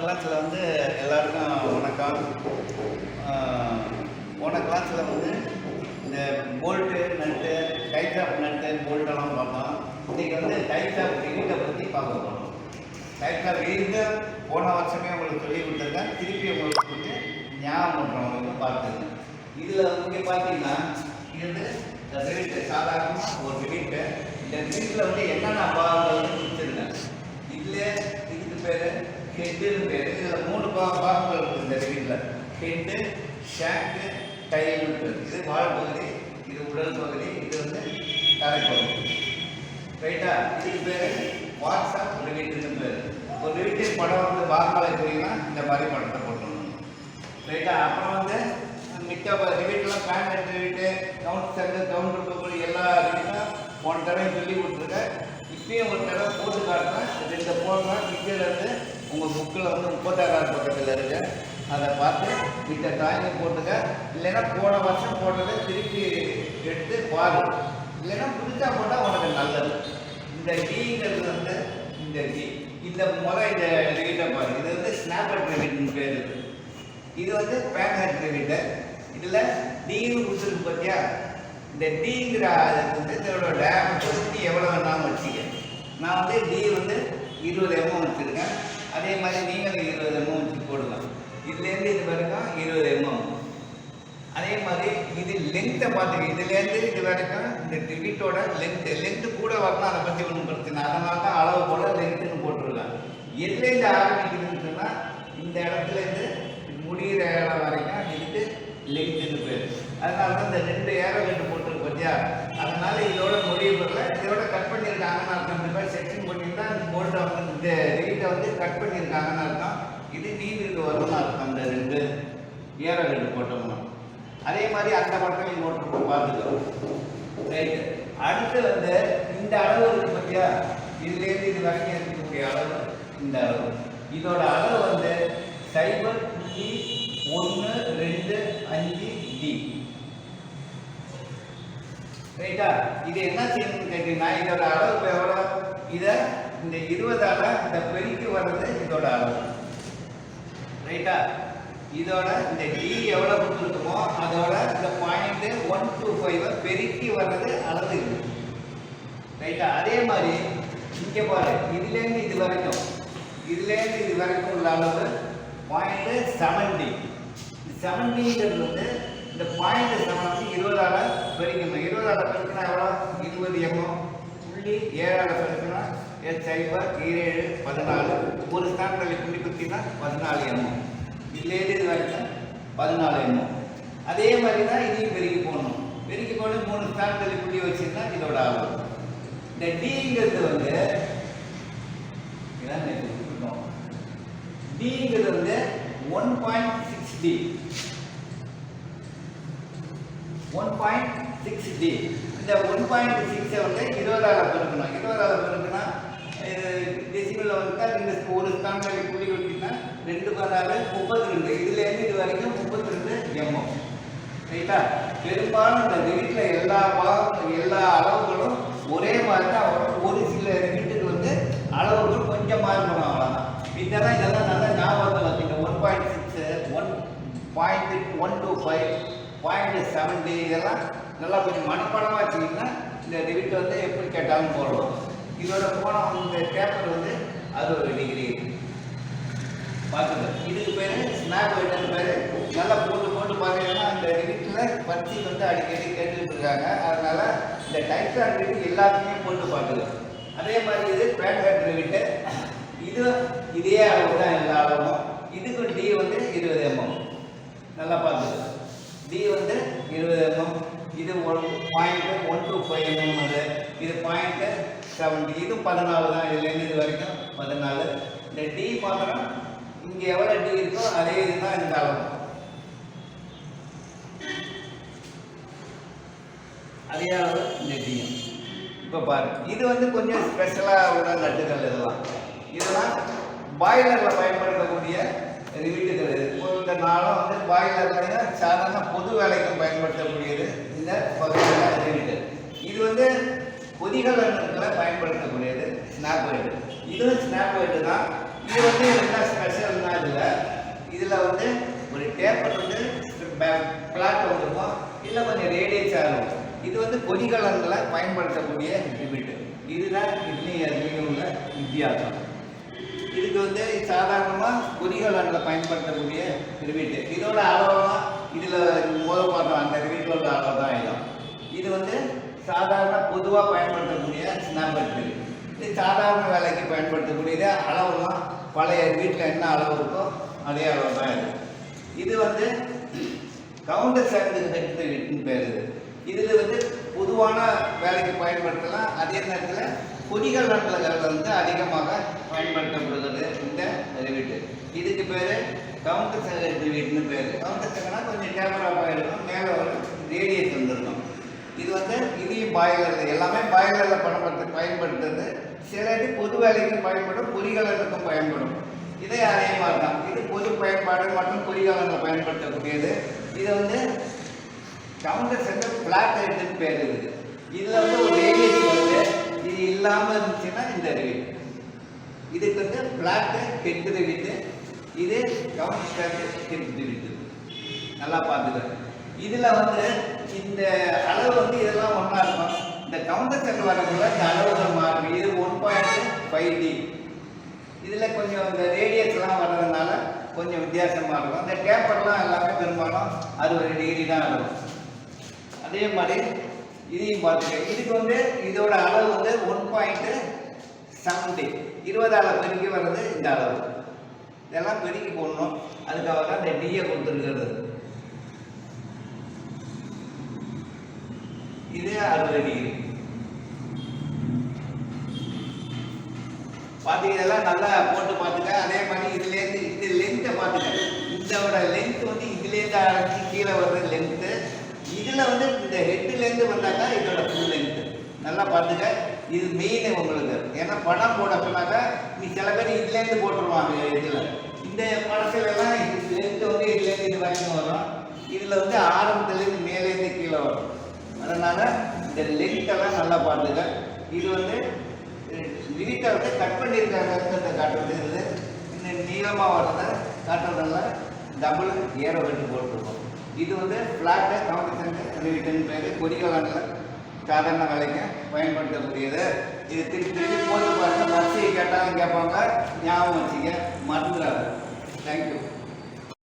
கிளாஸில் வந்து எல்லாருக்கும் வணக்கம். போன கிளாஸில் வந்து இந்த போல்ட்டு நட்டு டைப்ஸ் ஆஃப் நட்டு போல்ட்டெல்லாம் பார்த்தோம். இன்றைக்கி வந்து டைப்ஸ் ஆஃப் ரிவீட்டை பற்றி பார்க்க போகிறோம். டைப்ஸ் ஆஃப் ரிவீட்டை போன வருஷமே உங்களுக்கு சொல்லி கொடுத்துருக்கேன். திருப்பி உங்களுக்கு வந்து ஞாபகம் பண்ணுறவங்களுக்கு பார்த்துருங்க. இதில் இங்கே பார்த்தீங்கன்னா இது வந்து ரிவீட்டு சாதாரணமாக ஒரு ரிவீட்டு. இந்த ரிவீட்டில் வந்து என்னென்ன பாகங்கள்னு பிடிச்சிருக்கேன். இதில் இதுக்கு பேர் ஹெட்டுன்னு பேர். இதில் 3 பாகங்கள் இருக்குது இந்த ரிவீட்டில். ஹெட்டு, ஷாங்கு, டைல்னு பேர். இது வால் பகுதி, இது உடல் பகுதி, இது வந்து தலைப்பகுதி. ரைட்டா? இதுக்கு பேர் வாட்ஸ்அப் ரிவீட்டுன்னு பேர். ஒரு ரிவீட்டின் படம் வந்து பாகங்களை புரியுன்னா இந்த மாதிரி படத்தை போட்டுருணும். ரைட்டா? அப்புறம் வந்து மிக்க ரிவீட்டெலாம் பேண்ட் ரிவீட்டு, கவுண்ட் சென்டர், கவுண்டர் பகுதி எல்லா ரிவீட்டும் போன தடவை சொல்லி கொடுத்துருக்கேன். இப்பயும் ஒரு தடவை போட்டு காட்டுறேன். 2 போடுறேன். பிக்சர் வந்து உங்கள் புக்கில் வந்து 36 பக்கத்தில் இருக்கு. அதை பார்த்து இந்த டிராயிங்கை போட்டுக்க. இல்லைன்னா போன வருஷம் போட்டதை திருப்பி எடுத்து பாரு. இல்லைன்னா புதுசாக போட்டால் உனக்கு நல்லது. இந்த டீங்கிறது வந்து இந்த டீ இந்த இந்த ரிவீட்டை பாரு. இது வந்து ஸ்னாப்பர் ரிவீட்னு பேர். இது வந்து பேங்க் ரிவீட்டு. இதில் டீன்னு கொடுத்துருக்கு பார்த்தியா? இந்த டீங்கிற வந்து இதோட டேமேஜ் எவ்வளோ வேணாலும் வச்சுக்க. நான் வந்து டி வந்து 20 mm வச்சுருக்கேன். அதே மாதிரி நீங்களும் 20 mm வச்சு போடலாம். இதுலேருந்து இது வரைக்கும் 20 mm. அதே மாதிரி இது லென்த்தை பார்த்துக்க. இதுலேருந்து இது வரைக்கும் இந்த ரிவீட்டோட லென்த்து கூட வரணும். அதை பற்றி ஒன்றும் பிரச்சனை. அதனால தான் அளவு போல் லென்த்துன்னு போட்டிருக்காங்க. எதுலேருந்து ஆரம்பிக்குதுன்னு சொன்னால் இந்த இடத்துலேருந்து முடிகிற இடம் வரைக்கும் இதுக்கு லென்த்துன்னு பேர். அதனால தான் இந்த 2 ஏரோ கட்டு போட்டுருக்கு பார்த்தியா? அதனால இதோட முடிவு வரல. இதோட கட் பண்ணியிருக்காங்கன்னு அர்த்தம். இந்த மாதிரி செக்ஷன் பண்ணியிருந்தா இந்த போல்ட்டை வந்து இந்த ரிவீட்டை வந்து கட் பண்ணியிருக்காங்கன்னு அர்த்தம். இது நீண்டு வரும்னு அர்த்தம். இந்த 2 ஏரோ கட்டு போட்டோம்னா அதே மாதிரி அந்த படத்தையும் போட்டு பார்த்துக்கிறோம். ரைட்டு. அடுத்து வந்து இந்த அளவு இருக்குது பார்த்தியா? இதுலேருந்து இது வரைக்கும் இருக்கக்கூடிய அளவு இந்த அளவு. இதோட அளவு வந்து 0.125 டி. ரைட்டா? இது என்ன செய்யணும்னு கேட்டீங்கன்னா இதோட அளவு எவ்வளோ? இதை இந்த 20ஆல் இந்த பெருக்கி வர்றது இதோட அளவு. ரைட்டா? இதோட இந்த டி எவ்வளோ கொடுத்துருக்குமோ அதோட இந்த 0.125 பெருக்கி வர்றது அளவு இது. ரைட்டா? அதே மாதிரி இங்கே பாரு. இதுலேருந்து இது வரைக்கும் உள்ள அளவு 0.70. 70ங்கிறது வந்து இந்த 0.70 20ஆல் பெருக்கணும். 20ஆல் பெருக்கினா எவ்வளோ? 20 mm. 0.7ஆல் பெருக்கினா 0.714. ஒரு ஸ்டாண்டில் புள்ளி குத்தினா 14 mm. இதுலேருந்து இது வரைக்கும் 14 mm. அதே மாதிரி தான் இதையும் பெருக்கி போடணும். பெருக்கி போட்டு 3 ஸ்டாண்டில் புள்ளி வச்சுருந்தா இதோட அளவு. இந்த டிங்கிறது வந்து டிங்கிறது வந்து 1.6D. 1.6D. இந்த 1.6 வந்து 20ஆல் பெருக்கணும். 20ஆல் பெருக்கினா டெசிமலில் வந்து இந்த ஒரு ஸ்டாண்டில் புள்ளி வச்சுன்னா 2 32. இதுலேருந்து இது வரைக்கும் 32 mm. ரைட்டா? பெரும்பாலும் இந்த ரிவீட்டில் எல்லா அளவுகளும் ஒரே மாதிரி தான் வரும். ஒரு சில ரிவீட்டுக்கு வந்து அளவுகள் கொஞ்சம் மாறுபடும். அவ்வளோதான். இதெல்லாம் நல்லா ஞாபகத்தில் வச்சுங்க. 1.6, 1.125, 0.70 இதெல்லாம் நல்லா கொஞ்சம் மனப்பாடமாக வச்சுக்கிங்கன்னா இந்த ரிவீட்டை வந்து எப்படி கேட்டாலும் போடலாம். இதோட கோணம் இந்த பேப்பர் வந்து 60 டிகிரி பார்த்துங்க. இதுக்கு பேர் ஸ்னாப் வெட்டுன்னு பேர். நல்லா போட்டு பார்த்தீங்கன்னா இந்த ரிவீட்டில் பற்றி வந்து அடிக்கடி கேட்டுக்கிட்டு இருக்காங்க. அதனால் இந்த டைப்ஸ் ஆஃப் ரிவீட் எல்லாத்தையுமே போட்டு பார்த்துங்க. அதே மாதிரி இது பேண்ட் ரிவீட்டு. இது இதே அளவு தான் எல்லா அளவும். இதுக்கு டி வந்து 20 mm. நல்லா பார்த்துங்க. டி வந்து 20 mm. இது 0.125 mm. இது 0.70. இதுவும் 14 தான். இதுலேருந்து இது வரைக்கும் 14. இந்த டி பார்த்தோன்னா இங்கே எவ்வளோ டி இருக்கோ அதே இதுதான் இந்த அளவு. அதே அளவு இந்த டி. இப்போ பாரு. இது வந்து கொஞ்சம் ஸ்பெஷலாக உள்ள நட்டுகள். இதெல்லாம் பாய்லரில் பயன்படுத்தக்கூடிய ரிவீட்டுகள். இந்த நாளும் வந்து பாய்லர்லையும் சாதாரண பொது வேலைக்கும் பயன்படுத்தக்கூடியது இந்த பகுதியில் ரிவீட்டு. இது வந்து கொதிகலன்களை பயன்படுத்தக்கூடியது ஸ்னாப் வெட்டு. இதுவும் ஸ்னாப் வெட்டு தான். இது வந்து என்ன ஸ்பெஷல்னா அளவு. இது வந்து கொதிகலனில் பயன்படுத்தக்கூடிய ரிவிட். இதுதான் இதுலேயும் உள்ள வித்தியாசம். இதுக்கு வந்து சாதாரணமாக கொதிகலனில் பயன்படுத்தக்கூடிய ரிவிட். இதோட அளவுலாம் இதில் முதல் பார்த்தோம் அந்த ரிவிட்டோட அளவு தான் இதுதான். இது வந்து சாதாரண பொதுவாக பயன்படுத்தக்கூடிய ஸ்னாப்பர் ரிவிட். இது சாதாரண வேலைக்கு பயன்படுத்தக்கூடியது. அளவுலாம் பழைய வீட்டில் என்ன அளவு இருக்கோ அதே அளவு தான் இது. இது வந்து கவுண்டர் சார்ந்து ரிவிட்னு பேர். இதில் வந்து பொதுவான வேலைக்கு பயன்படுத்தலாம். அதே நேரத்தில் கொதிகலன்கள் வந்து அதிகமாக பயன்படுத்தப்படுகிறது இந்த ரிவிட். இதுக்கு பேர் கவுண்டர் சர்க்கிட் ரிவிட்னு பேர். கவுண்டர் சர்க்கிட்னா கொஞ்சம் கேமராவாக இருக்கும், மேலே ஒரு ரேடியேட் வந்துருக்கும். இது வந்து இதையும் பாய்லர் எல்லாமே பாய்லரில் பயன்படுத்துறது. சில இது பொது வேலைக்கும் பயன்படும், கொதிகலனுக்கும் பயன்படும். இதே அதே மாதிரி தான். இது பொது பயன்பாடு மற்றும் கொதிகலனில் பயன்படுத்தக்கூடியது. இதை வந்து கவுண்டர் சர்க்கிட் ஃப்ளாட் லைட்டுன்னு பேர் இருக்குது. இதில் வந்து ஒரு ரேடியேட் வருது. இது இல்லாமல் இருந்துச்சுன்னா இந்த ரிவிட். இதுக்கு வந்து ஃப்ளாட்டு ஹெட் ரிவிட்டு, இது கவுண்டர் சர்க்கிட் ஹெட் ரிவிட்டு. நல்லா பார்த்துக்க. இதில் வந்து இந்த அளவு வந்து இதெல்லாம் ஒன்றா இருக்கும். இந்த கவுண்டர் சர்க்கிட் வரக்குள்ள இந்த அளவுகள் மாறும். இது 1.5D. இதில் கொஞ்சம் இந்த ரேடியஸ்லாம் வர்றதுனால கொஞ்சம் வித்தியாசமாக இருக்கும். இந்த டேப்பர்லாம் எல்லாமே பெரும்பாலும் 60 டிகிரி தான் இருக்கும். அதே மாதிரி இதையும் பார்த்துக்க. இதுக்கு வந்து இதோட அளவு வந்து 1.7D. 20ஆல் பெருக்கி வர்றது இந்த அளவு. இதெல்லாம் பெருக்கி போடணும். அதுக்காக தான் இந்த டியை கொடுத்துருக்கிறது. இது 60 டிகிரி. பார்த்துக்க. இதெல்லாம் நல்லா போட்டு பார்த்துக்க. அதே மாதிரி இதுலேருந்து இது லென்த்தை பார்த்துக்க. இதோட லென்த் வந்து இதுலேருந்து ஆரம்பிச்சு கீழே வர்ற லென்த்து. இதில் வந்து இந்த ஹெட்டுலேருந்து வந்தாக்கா இதோட ஃபுல் லென்த்து. நல்லா பார்த்துக்க. இது மெயின் உங்களுக்கு. ஏன்னா படம் போட சொன்னாக்கா நீ சில பேர் இதுலேருந்து போட்டுருவாங்க. இதில் இந்த படத்துலலாம் லென்த்து வந்து இதுலேருந்து இது வரைக்கும் வரும். இதில் வந்து ஆரம்பத்துலேருந்து மேலேருந்து கீழே வரும். அதனால் இந்த லென்த்தெல்லாம் நல்லா பார்த்துக்க. இது வந்து ரிவிட்டை வந்து கட் பண்ணியிருக்காங்க காட்டுறது. இன்னும் நீளமாக வர்றதை காட்டுறதுனால டபுள் ஏரோ வெட்டு போட்டுருக்கோம். இது வந்து ஃப்ளாட்டு கவுண்டர் சர்க்கிட் ரிவிட்டுன்னு பேர். கொதிகலனில் சாதாரண வேலைக்கு பயன்படுத்தக்கூடியது. இது திருப்பி திருப்பி போட்டு பாருங்கள். பஸ்ஸை கேட்டாலும் கேட்பாங்க. ஞாபகம் வச்சுக்க, மறந்துடாது. தேங்க்யூ.